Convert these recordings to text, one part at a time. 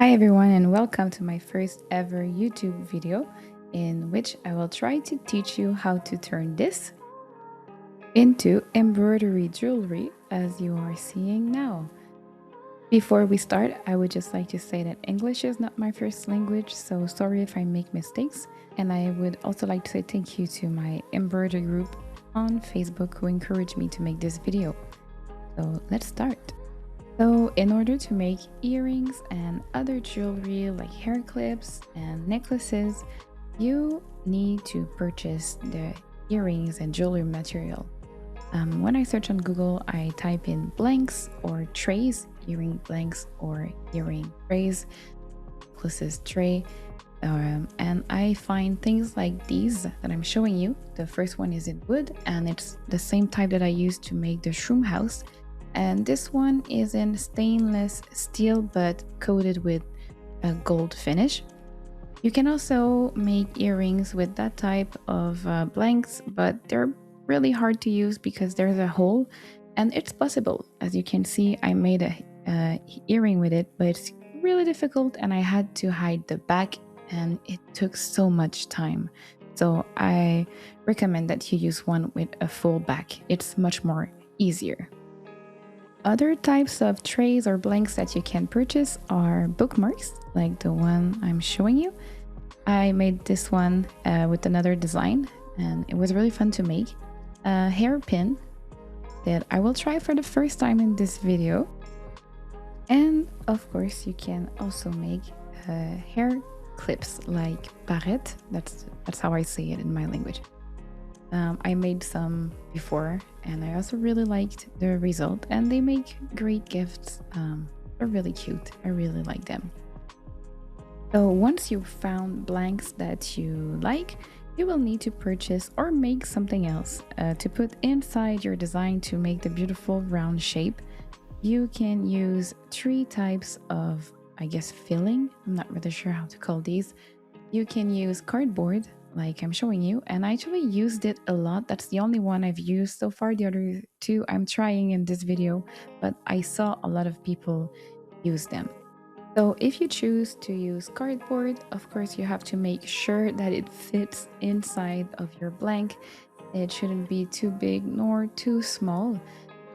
Hi everyone and welcome to my first ever YouTube video in which I will try to teach you how to turn this into embroidery jewelry as you are seeing now. Before we start, I would just like to say that English is not my first language, so sorry if I make mistakes. And I would also like to say thank you to my embroidery group on Facebook who encouraged me to make this video. So let's start. So in order to make earrings and other jewelry like hair clips and necklaces, you need to purchase the earrings and jewelry material. When I search on Google, I type in blanks or trays, earring blanks or earring trays, necklaces tray, and I find things like these that I'm showing you. The first one is in wood and it's the same type that I used to make the shroom house. And this one is in stainless steel but coated with a gold finish. You can also make earrings with that type of blanks, but they're really hard to use because there's a hole, and it's possible. As you can see, I made a earring with it, but it's really difficult and I had to hide the back and it took so much time. So I recommend that you use one with a full back. It's much more easier. Other types of trays or blanks that you can purchase are bookmarks, like the one I'm showing you. I made this one with another design, and it was really fun to make. A hairpin that I will try for the first time in this video. And of course, you can also make hair clips like barrette. That's how I say it in my language. I made some before and I also really liked the result, and they make great gifts. They're really cute. I really like them. So once you've found blanks that you like, you will need to purchase or make something else to put inside your design to make the beautiful round shape. You can use three types of, I guess, filling. I'm not really sure how to call these. You can use cardboard, like I'm showing you, and I actually used it a lot. That's the only one I've used so far. The other two I'm trying in this video, but I saw a lot of people use them. So if you choose to use cardboard, of course you have to make sure that it fits inside of your blank. It shouldn't be too big nor too small.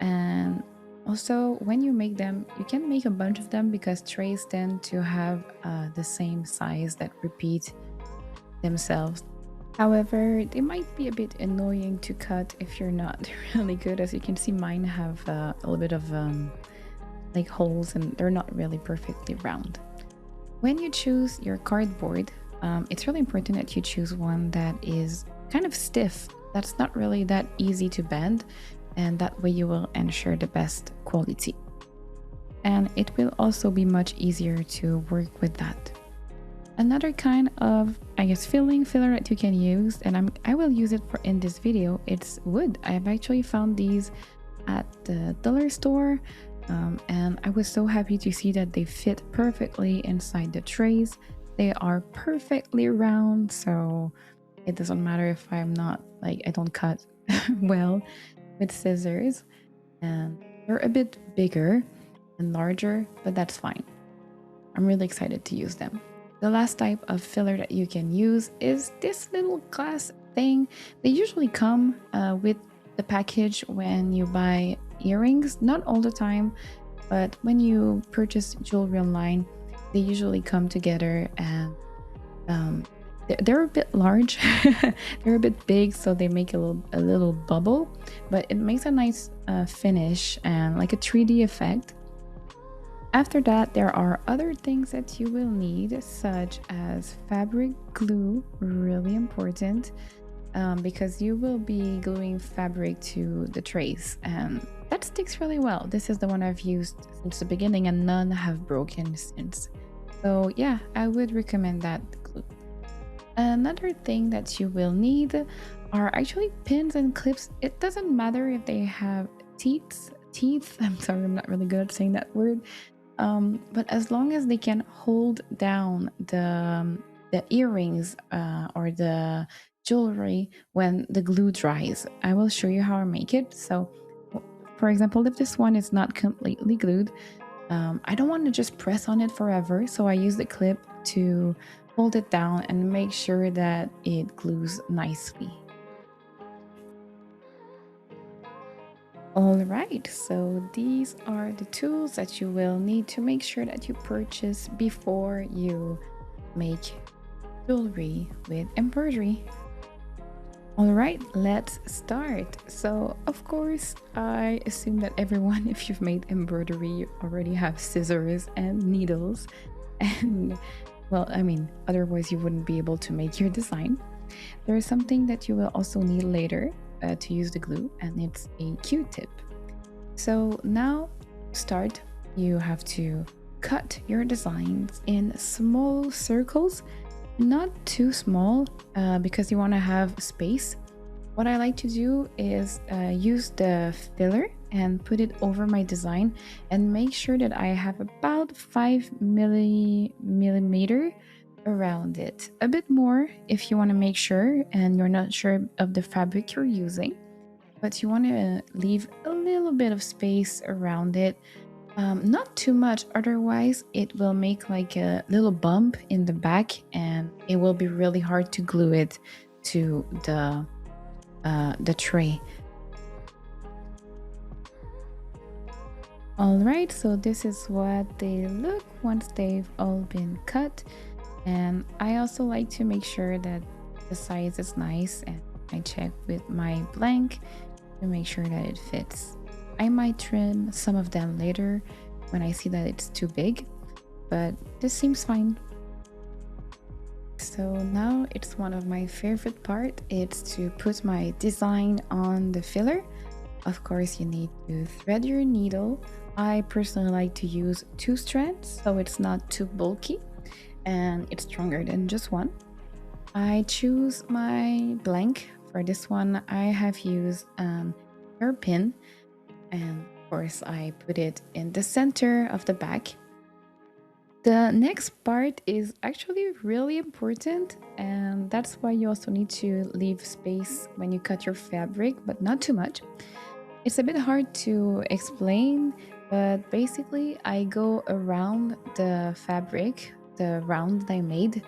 And also, when you make them, you can make a bunch of them because trays tend to have the same size that repeat themselves. However, they might be a bit annoying to cut if you're not really good. As you can see, mine have a little bit of like holes and they're not really perfectly round. When you choose your cardboard, it's really important that you choose one that is kind of stiff. That's not really that easy to bend, and that way you will ensure the best quality. And it will also be much easier to work with that. Another kind of, I guess, filler that you can use, and I will use it in this video, it's wood. I've actually found these at the dollar store, and I was so happy to see that they fit perfectly inside the trays. They are perfectly round, so it doesn't matter if I'm not, like, I don't cut well with scissors, and they're a bit bigger and larger, but that's fine. I'm really excited to use them. The last type of filler that you can use is this little glass thing. They usually come with the package when you buy earrings, not all the time, but when you purchase jewelry online, they usually come together, and they're a bit large. They're a bit big, so they make a little bubble, but it makes a nice finish and like a 3D effect. After that, there are other things that you will need, such as fabric glue, really important, because you will be gluing fabric to the trays, and that sticks really well. This is the one I've used since the beginning, and none have broken since. So yeah, I would recommend that glue. Another thing that you will need are actually pins and clips. It doesn't matter if they have teeth. I'm sorry, I'm not really good at saying that word. But as long as they can hold down the earrings or the jewelry when the glue dries. I will show you how I make it. So, for example, if this one is not completely glued, I don't want to just press on it forever, so I use the clip to hold it down and make sure that it glues nicely. All right, so these are the tools that you will need to make sure that you purchase before you make jewelry with embroidery. All right, let's start. So, of course, I assume that everyone, if you've made embroidery, you already have scissors and needles. And, well, I mean, otherwise, you wouldn't be able to make your design. There is something that you will also need later to use the glue, and it's a Q-tip. So, now, start, you have to cut your designs in small circles, not too small because you want to have space. What I like to do is use the filler and put it over my design and make sure that I have about 5 millimeter around it. A bit more if you want to make sure and you're not sure of the fabric you're using, but you want to leave a little bit of space around it, not too much, otherwise it will make like a little bump in the back and it will be really hard to glue it to the tray. All right, so this is what they look once they've all been cut. And I also like to make sure that the size is nice, and I check with my blank to make sure that it fits. I might trim some of them later when I see that it's too big, but this seems fine. So now it's one of my favorite part. It's to put my design on the filler. Of course, you need to thread your needle. I personally like to use 2 strands so it's not too bulky and it's stronger than just one. I choose my blank. For this one, I have used hairpin, and of course I put it in the center of the back. The next part is actually really important, and that's why you also need to leave space when you cut your fabric, but not too much. It's a bit hard to explain, but basically I go around the fabric, the round that I made,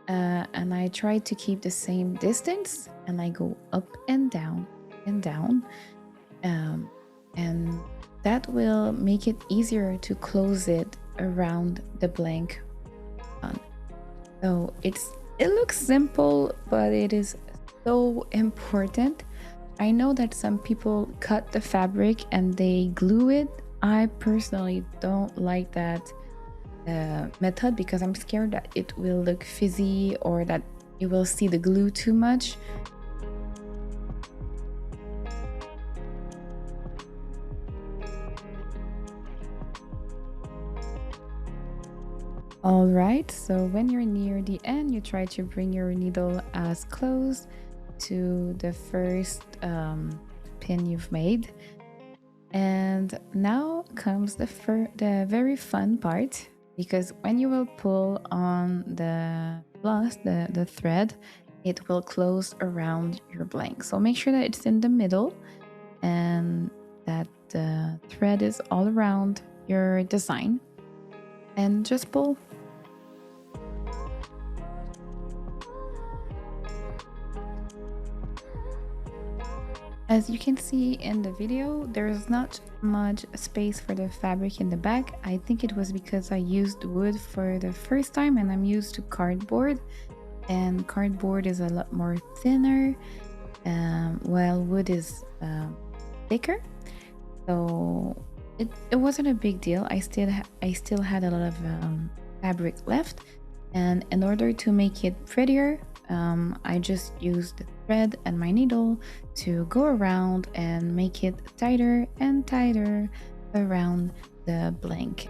and I try to keep the same distance, and I go up and down and down, um, and that will make it easier to close it around the blank one. So it looks simple, but it is so important. I know that some people cut the fabric and they glue it. I personally don't like that method because I'm scared that it will look fizzy or that you will see the glue too much. All right, so when you're near the end, you try to bring your needle as close to the first pin you've made. And now comes the very fun part, because when you will pull on the floss, the thread, it will close around your blank. So make sure that it's in the middle and that the thread is all around your design, and just pull. As you can see in the video, there's not much space for the fabric in the back. I think it was because I used wood for the first time and I'm used to cardboard, and cardboard is a lot more thinner, while wood is thicker. So it wasn't a big deal. I still had a lot of fabric left, and in order to make it prettier, I just used the thread and my needle to go around and make it tighter and tighter around the blank.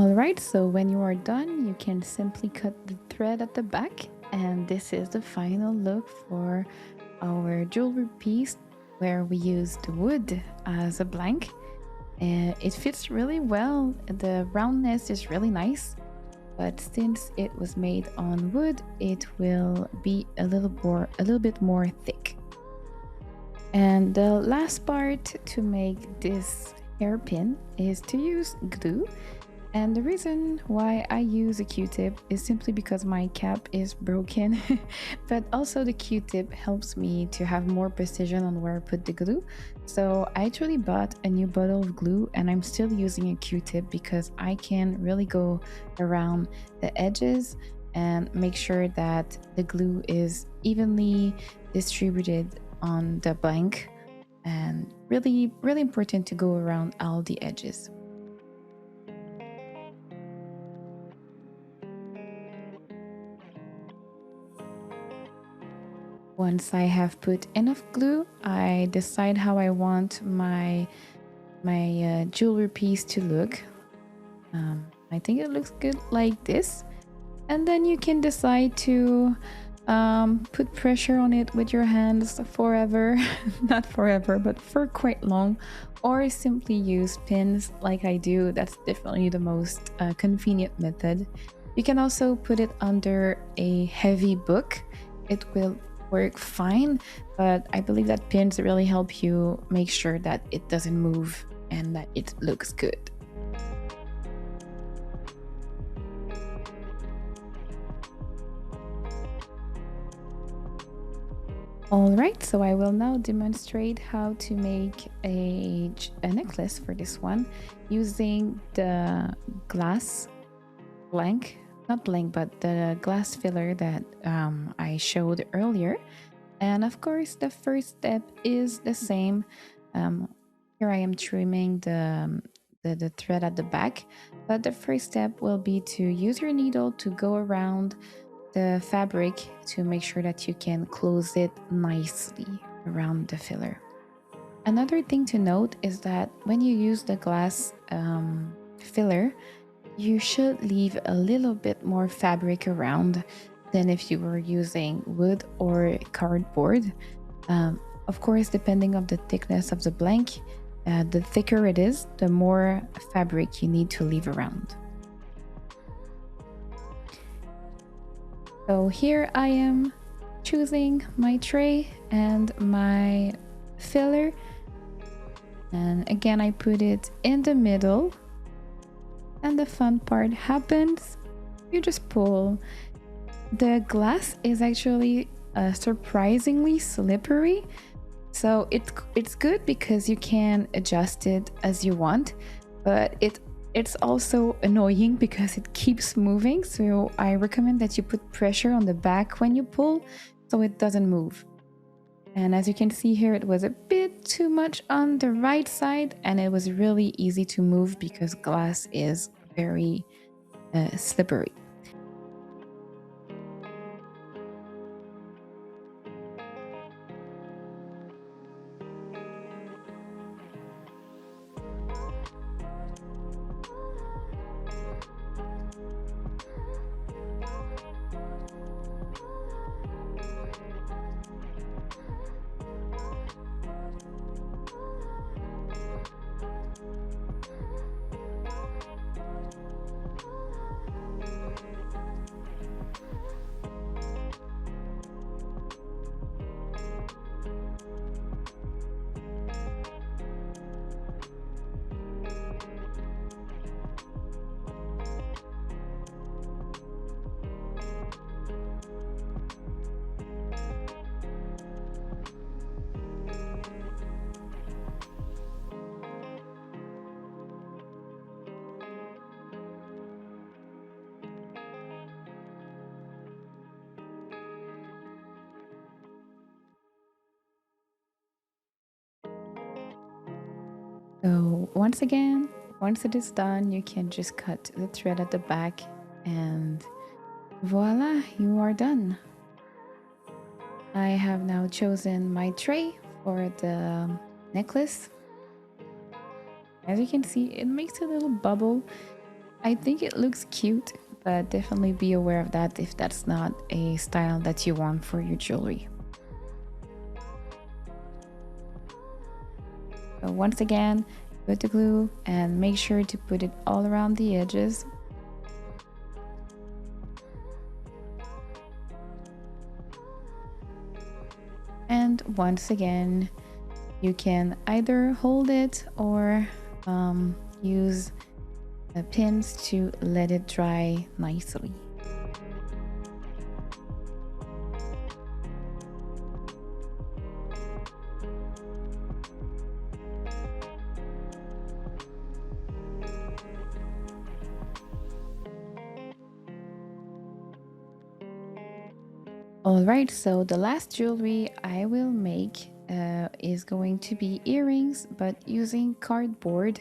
Alright, so when you are done, you can simply cut the thread at the back, and this is the final look for our jewelry piece where we used wood as a blank. It fits really well, the roundness is really nice, but since it was made on wood, it will be a little bit more thick. And the last part to make this hairpin is to use glue. And the reason why I use a Q-tip is simply because my cap is broken, but also the Q-tip helps me to have more precision on where I put the glue. So I actually bought a new bottle of glue and I'm still using a Q-tip because I can really go around the edges and make sure that the glue is evenly distributed on the blank, and really important to go around all the edges. Once I have put enough glue, I decide how I want my jewelry piece to look. I think it looks good like this, and then you can decide to put pressure on it with your hands forever, not forever, but for quite long, or simply use pins like I do. That's definitely the most convenient method. You can also put it under a heavy book. It will work fine, but I believe that pins really help you make sure that it doesn't move and that it looks good. Alright, so I will now demonstrate how to make a necklace for this one using the glass blank, not blank, but the glass filler that I showed earlier. And of course, the first step is the same. Here I am trimming the thread at the back, but the first step will be to use your needle to go around the fabric to make sure that you can close it nicely around the filler. Another thing to note is that when you use the glass filler, you should leave a little bit more fabric around than if you were using wood or cardboard. Of course, depending on the thickness of the blank, the thicker it is, the more fabric you need to leave around. So here I am choosing my tray and my filler, and again I put it in the middle, and the fun part happens. You just pull. The glass is actually surprisingly slippery, so it's good because you can adjust it as you want, but it's also annoying because it keeps moving, so I recommend that you put pressure on the back when you pull so it doesn't move. And as you can see here, it was a bit too much on the right side, and it was really easy to move because glass is very slippery. So once again, once it is done, you can just cut the thread at the back, and voila, you are done. I have now chosen my tray for the necklace. As you can see, it makes a little bubble, I think it looks cute, but definitely be aware of that if that's not a style that you want for your jewelry. So once again, put the glue and make sure to put it all around the edges. And once again, you can either hold it or use pins to let it dry nicely. All right, so the last jewelry I will make is going to be earrings, but using cardboard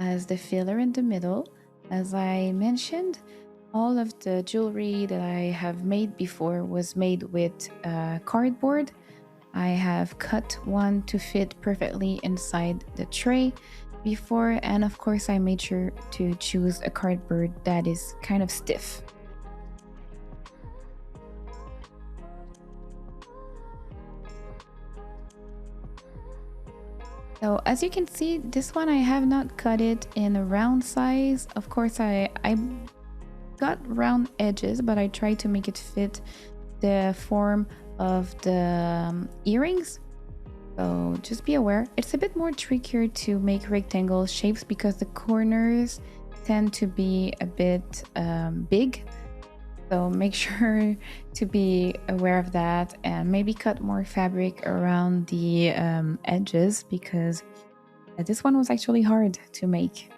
as the filler in the middle. As I mentioned, all of the jewelry that I have made before was made with cardboard. I have cut one to fit perfectly inside the tray before, and of course, I made sure to choose a cardboard that is kind of stiff. So as you can see, this one I have not cut it in a round size. Of course, I got round edges, but I tried to make it fit the form of the earrings. So just be aware. It's a bit more trickier to make rectangle shapes because the corners tend to be a bit big. So make sure to be aware of that and maybe cut more fabric around the edges because this one was actually hard to make.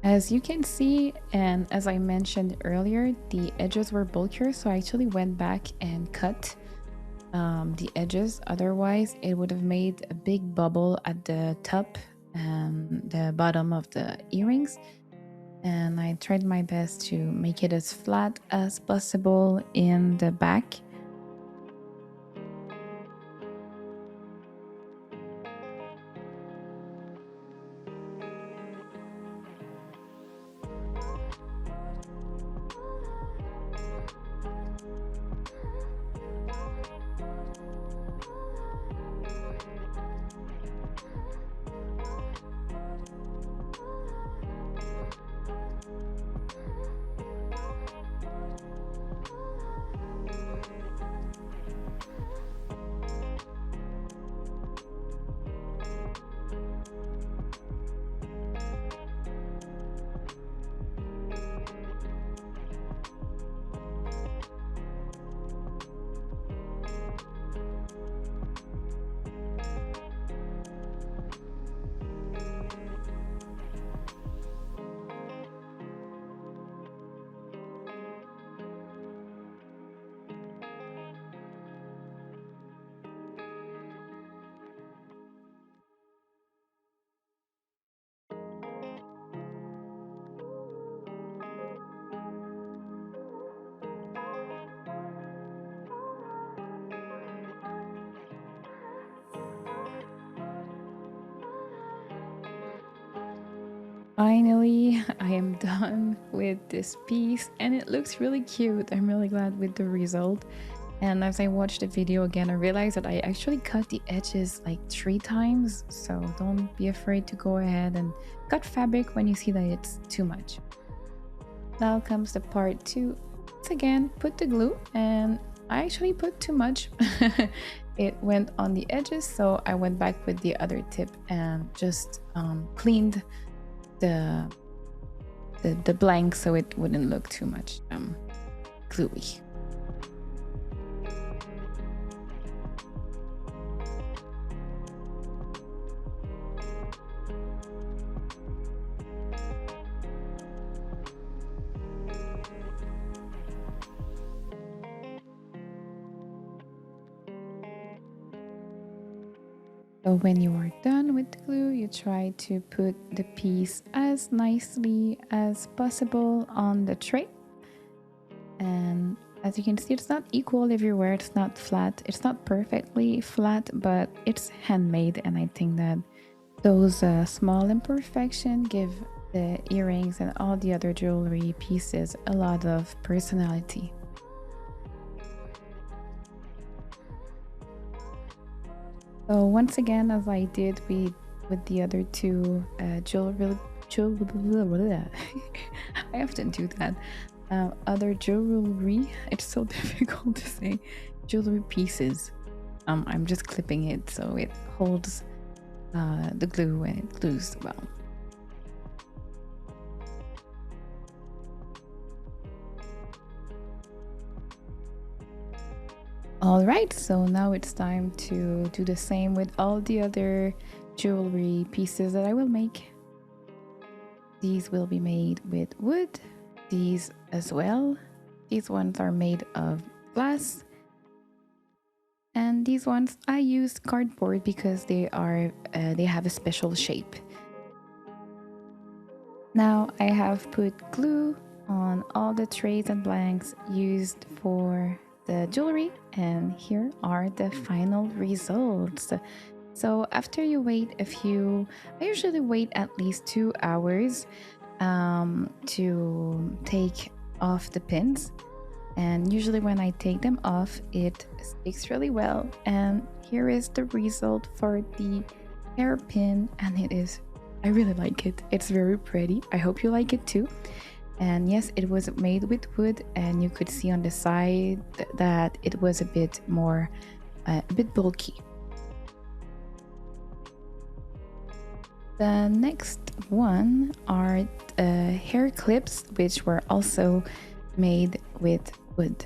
As you can see, and as I mentioned earlier, the edges were bulkier, so I actually went back and cut the edges. Otherwise, it would have made a big bubble at the top and the bottom of the earrings. And I tried my best to make it as flat as possible in the back. Finally, I am done with this piece and it looks really cute. I'm really glad with the result. And as I watched the video again, I realized that I actually cut the edges like 3 times. So don't be afraid to go ahead and cut fabric when you see that it's too much. Now comes the part 2. Once again, put the glue, and I actually put too much. It went on the edges, so I went back with the other tip and just cleaned the, the blank so it wouldn't look too much gluey. So when you are done with the glue, you try to put the piece as nicely as possible on the tray. And as you can see, it's not equal everywhere, it's not flat, it's not perfectly flat, but it's handmade, and I think that those small imperfections give the earrings and all the other jewelry pieces a lot of personality. So once again, as I did with the other two jewelry, I often do that. Other jewelry, it's so difficult to say, jewelry pieces. I'm just clipping it so it holds the glue and it glues well. All right, so now it's time to do the same with all the other jewelry pieces that I will make. These will be made with wood, these as well. These ones are made of glass. And these ones I used cardboard because they have a special shape. Now I have put glue on all the trays and blanks used for the jewelry, and here are the final results. So after you wait I usually wait at least 2 hours to take off the pins. And usually when I take them off, it sticks really well. And here is the result for the hairpin, and I really like it. It's very pretty. I hope you like it too. And yes, it was made with wood, and you could see on the side that it was a bit bulky. The next one are hair clips, which were also made with wood.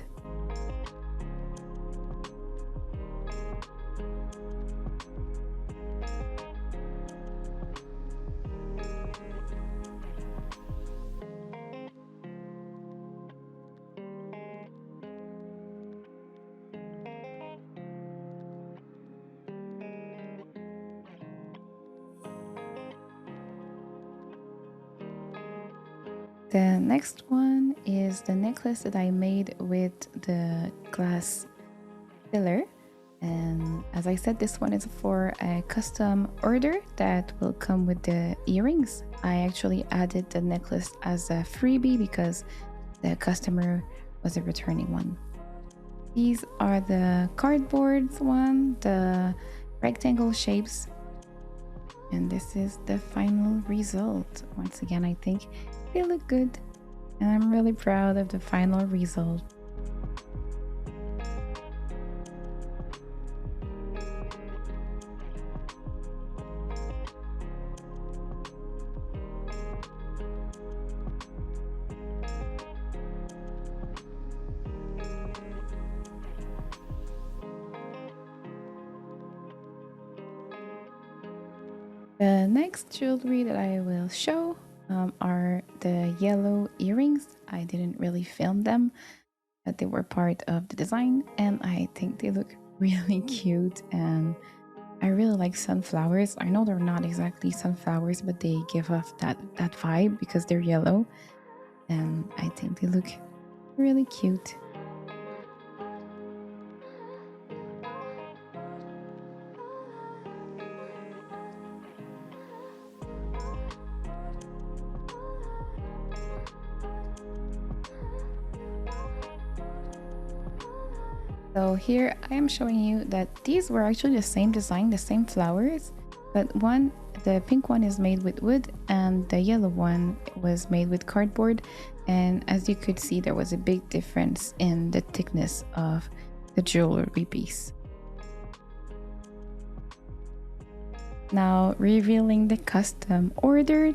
The next one is the necklace that I made with the glass filler. And as I said, this one is for a custom order that will come with the earrings. I actually added the necklace as a freebie because the customer was a returning one. These are the cardboards one, the rectangle shapes. And this is the final result. Once again, I think they look good, and I'm really proud of the final result. The next jewelry that I will show are the yellow earrings. I didn't really film them, but they were part of the design, and I think they look really cute, and I really like sunflowers. I know they're not exactly sunflowers, but they give off that vibe because they're yellow, and I think they look really cute. So here I am showing you that these were actually the same design, the same flowers, but the pink one is made with wood and the yellow one was made with cardboard. And as you could see, there was a big difference in the thickness of the jewelry piece. Now revealing the custom order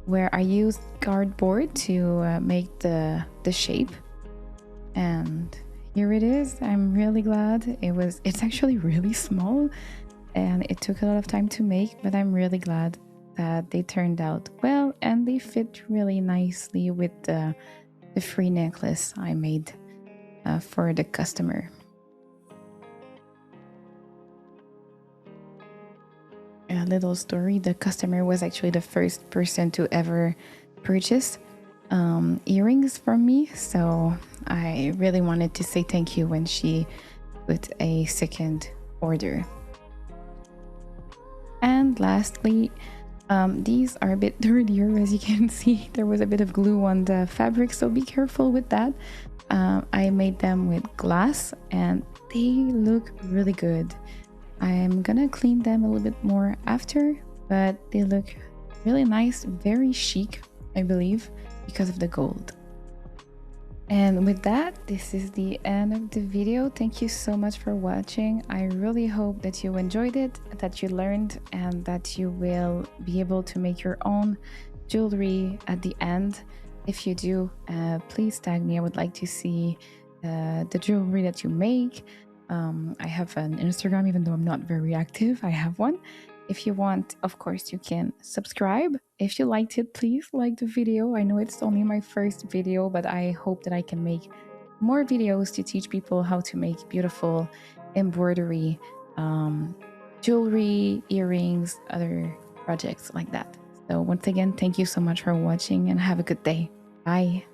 where I used cardboard to make the shape, and here it is. I'm really glad it's actually really small and it took a lot of time to make, but I'm really glad that they turned out well and they fit really nicely with the free necklace I made for the customer. A little story: the customer was actually the first person to ever purchase earrings from me, so I really wanted to say thank you when she put a second order. And lastly, these are a bit dirtier. As you can see, there was a bit of glue on the fabric, so be careful with that. I made them with glass and they look really good. I'm gonna clean them a little bit more after, but they look really nice, very chic, I believe, because of the gold. And with that, this is the end of the video. Thank you so much for watching. I really hope that you enjoyed it, that you learned, and that you will be able to make your own jewelry at the end. If you do, please tag me. I would like to see the jewelry that you make. I have an Instagram, even though I'm not very active. I have one. If you want, of course, you can subscribe. If you liked it, please like the video. I know it's only my first video, but I hope that I can make more videos to teach people how to make beautiful embroidery, jewelry, earrings, other projects like that. So once again, thank you so much for watching and have a good day. Bye.